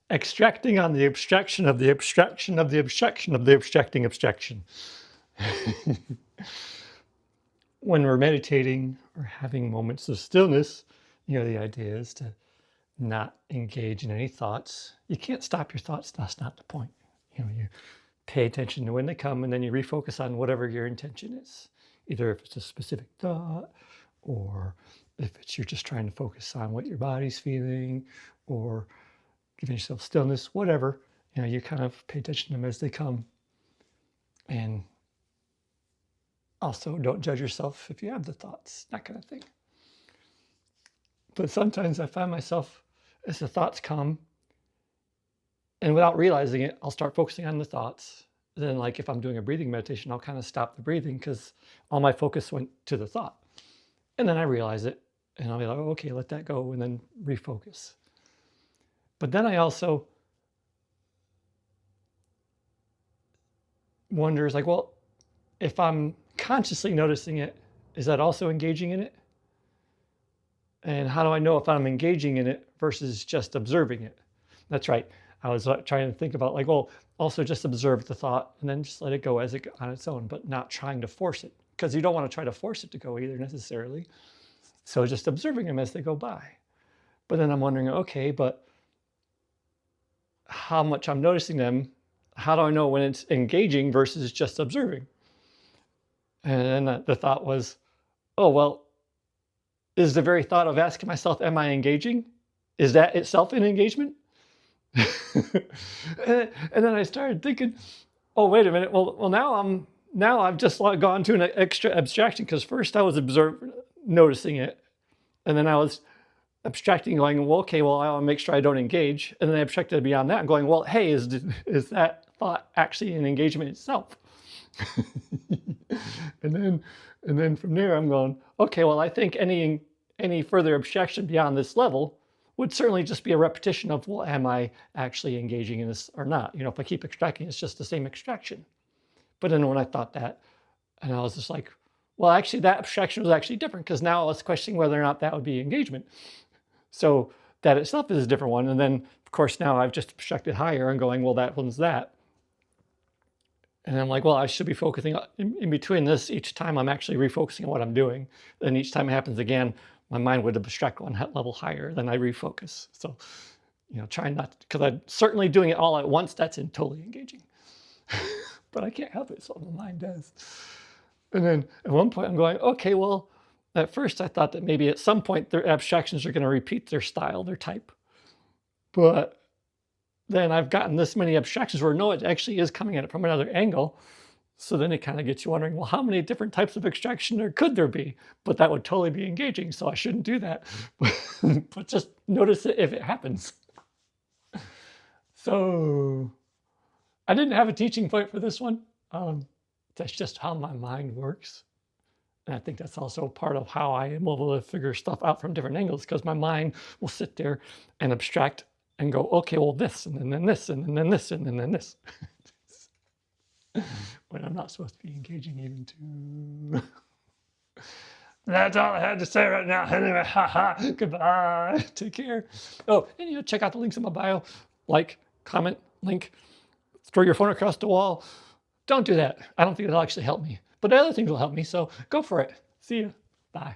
Extracting on the abstraction of the abstraction of the abstraction of the abstracting abstraction. When we're meditating or having moments of stillness, the idea is to not engage in any thoughts. You can't stop your thoughts. That's not the point. You pay attention to when they come, and then you refocus on whatever your intention is. Either if it's a specific thought, or if you're just trying to focus on what your body's feeling, or giving yourself stillness, whatever. You kind of pay attention to them as they come. And also don't judge yourself if you have the thoughts, that kind of thing. But sometimes I find myself, as the thoughts come, and without realizing it, I'll start focusing on the thoughts. Then, like if I'm doing a breathing meditation, I'll kind of stop the breathing because all my focus went to the thought. And then I realize it, and I'll be like, oh, okay, let that go, and then refocus. But then I also wonder, like, well, if I'm consciously noticing it, is that also engaging in it? And how do I know if I'm engaging in it versus just observing it? That's right. I was trying to think about, like, well, also just observe the thought and then just let it go as it on its own, but not trying to force it, because you don't want to try to force it to go either necessarily. So just observing them as they go by. But then I'm wondering, okay, but how much I'm noticing them, how do I know when it's engaging versus just observing? And then the thought was, oh, well, is the very thought of asking myself, am I engaging? Is that itself an engagement? And then I started thinking, oh, wait a minute. Well, now I've just gone to an extra abstraction, because first I was noticing it, and then I was abstracting, going, well, okay, well, I want to make sure I don't engage. And then I abstracted beyond that and going, well, hey, is that thought actually an engagement itself? and then from there I'm going, okay, well, I think any further abstraction beyond this level would certainly just be a repetition of, well, am I actually engaging in this or not? If I keep extracting, it's just the same extraction. But then when I thought that, and I was just like, well, actually that abstraction was actually different, because now I was questioning whether or not that would be engagement. So that itself is a different one. And then of course now I've just abstracted higher and going, well, that one's that. And I'm like, well, I should be focusing in between this. Each time I'm actually refocusing on what I'm doing. And each time it happens again, my mind would abstract one level higher, then I refocus. So, trying not, because I'm certainly doing it all at once, that's totally engaging. But I can't help it, so my mind does. And then at one point I'm going, okay, well, at first I thought that maybe at some point their abstractions are going to repeat their style, their type. But then I've gotten this many abstractions where no, it actually is coming at it from another angle. So then it kind of gets you wondering, well, how many different types of extraction could there be? But that would totally be engaging, so I shouldn't do that. But just notice it if it happens. So I didn't have a teaching point for this one. That's just how my mind works. And I think that's also part of how I am able to figure stuff out from different angles, because my mind will sit there and abstract and go, okay, well, this, and then this, and then this, and then this. When I'm not supposed to be engaging even too. That's all I had to say right now. Anyway, goodbye. Take care. Oh, and check out the links in my bio. Like, comment, link, throw your phone across the wall. Don't do that. I don't think it'll actually help me. But the other things will help me, so go for it. See you. Bye.